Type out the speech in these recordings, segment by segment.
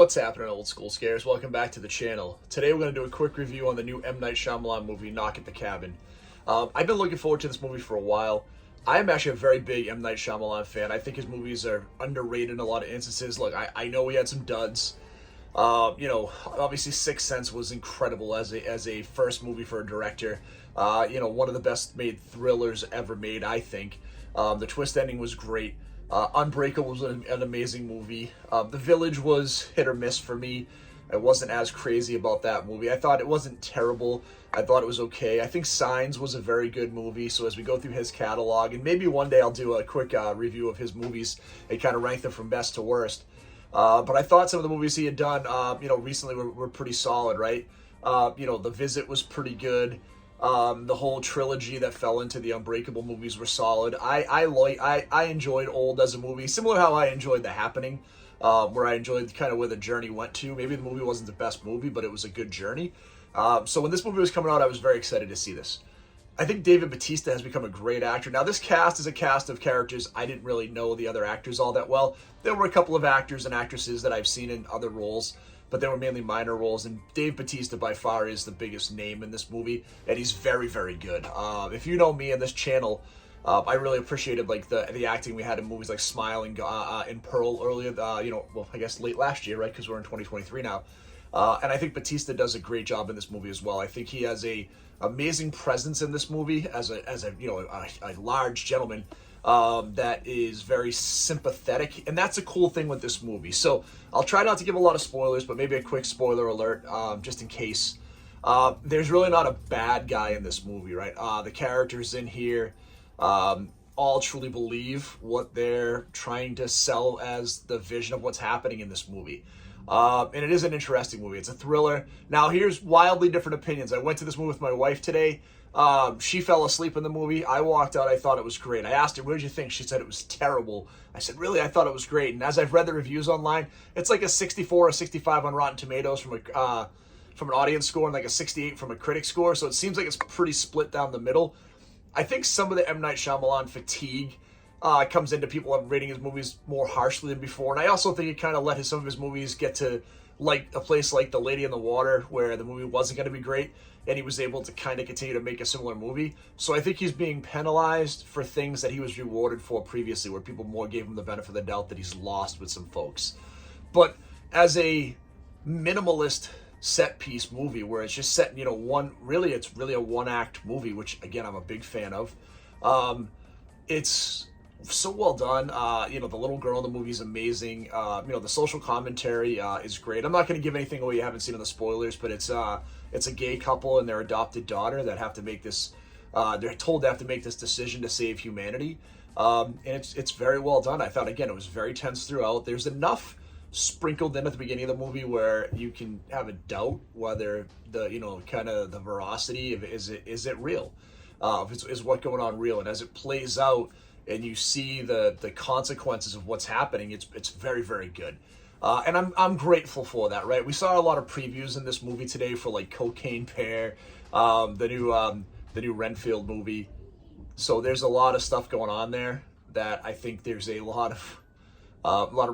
What's happening, old school scares? Welcome back to the channel. Today we're going to do a quick review on the new M. Night Shyamalan movie, Knock at the Cabin. I've been looking forward to this movie for a while. I'm actually a very big M. Night Shyamalan fan. I think his movies are underrated in a lot of instances. Look, I know he had some duds. Obviously Sixth Sense was incredible as a first movie for a director. One of the best made thrillers ever made, I think. The twist ending was great. Unbreakable was an amazing movie. The Village was hit or miss for me. I wasn't as crazy about that movie. I thought it wasn't terrible. I thought it was okay. I think Signs was a very good movie. So as we go through his catalog, and maybe one day I'll do a quick review of his movies and kind of rank them from best to worst. But I thought some of the movies he had done, recently were pretty solid, right? The Visit was pretty good. The whole trilogy that fell into the Unbreakable movies were solid. I enjoyed Old as a movie, similar to how I enjoyed The Happening, where I enjoyed kind of where the journey went to. Maybe the movie wasn't the best movie, but it was a good journey. So when this movie was coming out, I was very excited to see this. I think David Bautista has become a great actor. Now, this cast is a cast of characters. I didn't really know the other actors all that well. There were a couple of actors and actresses that I've seen in other roles, but they were mainly minor roles, and Dave Bautista by far is the biggest name in this movie, and he's very, very good. If you know me and this channel, I really appreciated the acting we had in movies like Smile and Pearl earlier, I guess late last year, right, because we're in 2023 now. And I think Bautista does a great job in this movie as well. I think he has a amazing presence in this movie as a large gentleman that is very sympathetic, and that's a cool thing with this movie. So I'll try not to give a lot of spoilers, but maybe a quick spoiler alert, just in case. There's really not a bad guy in this movie, right? The characters in here all truly believe what they're trying to sell as the vision of what's happening in this movie. And it is an interesting movie. It's a thriller. Now, here's wildly different opinions. I went to this movie with my wife today. She fell asleep in the movie. I walked out. I thought it was great. I asked her, what did you think? She said it was terrible. I said, really? I thought it was great. And as I've read the reviews online, it's like a 64 or 65 on Rotten Tomatoes from an audience score and like a 68 from a critic score. So it seems like it's pretty split down the middle. I think some of the M. Night Shyamalan fatigue comes into people rating his movies more harshly than before. And I also think it kind of let some of his movies get to like a place like The Lady in the Water, where the movie wasn't going to be great, and he was able to kind of continue to make a similar movie. So I think he's being penalized for things that he was rewarded for previously, where people more gave him the benefit of the doubt that he's lost with some folks. But as a minimalist set piece movie, where it's just set in, it's really a one-act movie, which again I'm a big fan of. It's so well done. The little girl in the movie is amazing. The social commentary is great. I'm not going to give anything away you haven't seen in the spoilers, but it's a gay couple and their adopted daughter that have to make this. They're told they have to make this decision to save humanity, and it's very well done. I thought again it was very tense throughout. There's enough sprinkled in at the beginning of the movie where you can have a doubt whether the veracity of is it real, is what going on real, and as it plays out and you see the consequences of what's happening, it's very, very good. And I'm grateful for that, right? We saw a lot of previews in this movie today for like Cocaine Bear, the new Renfield movie. So there's a lot of stuff going on there that I think there's a lot of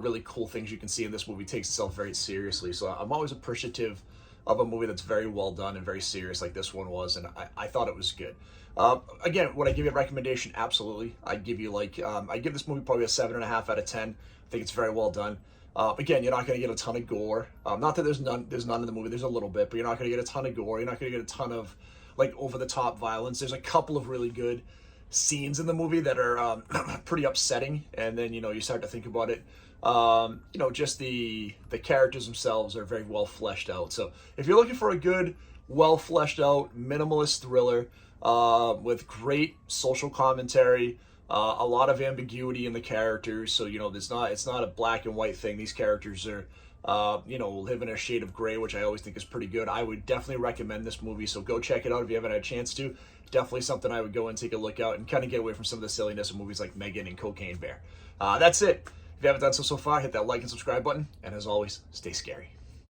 really cool things you can see in this movie. It takes itself very seriously. So I'm always appreciative of a movie that's very well done and very serious like this one was, and I thought it was good. Again, would I give you a recommendation? Absolutely. I'd give you I give this movie probably a 7.5 out of 10. I think it's very well done. Again, you're not going to get a ton of gore. Not that there's none in the movie. There's a little bit, but you're not going to get a ton of gore. You're not going to get a ton of over-the-top violence. There's a couple of really good scenes in the movie that are pretty upsetting, and then you start to think about it. Just the characters themselves are very well fleshed out. So if you're looking for a good, well fleshed out minimalist thriller with great social commentary, a lot of ambiguity in the characters, so it's not a black and white thing. These characters are live in a shade of gray, which I always think is pretty good. I would definitely recommend this movie, so go check it out if you haven't had a chance to. Definitely something I would go and take a look out and kind of get away from some of the silliness of movies like Megan and Cocaine Bear. That's it. If you haven't done so far, hit that like and subscribe button, and as always, stay scary.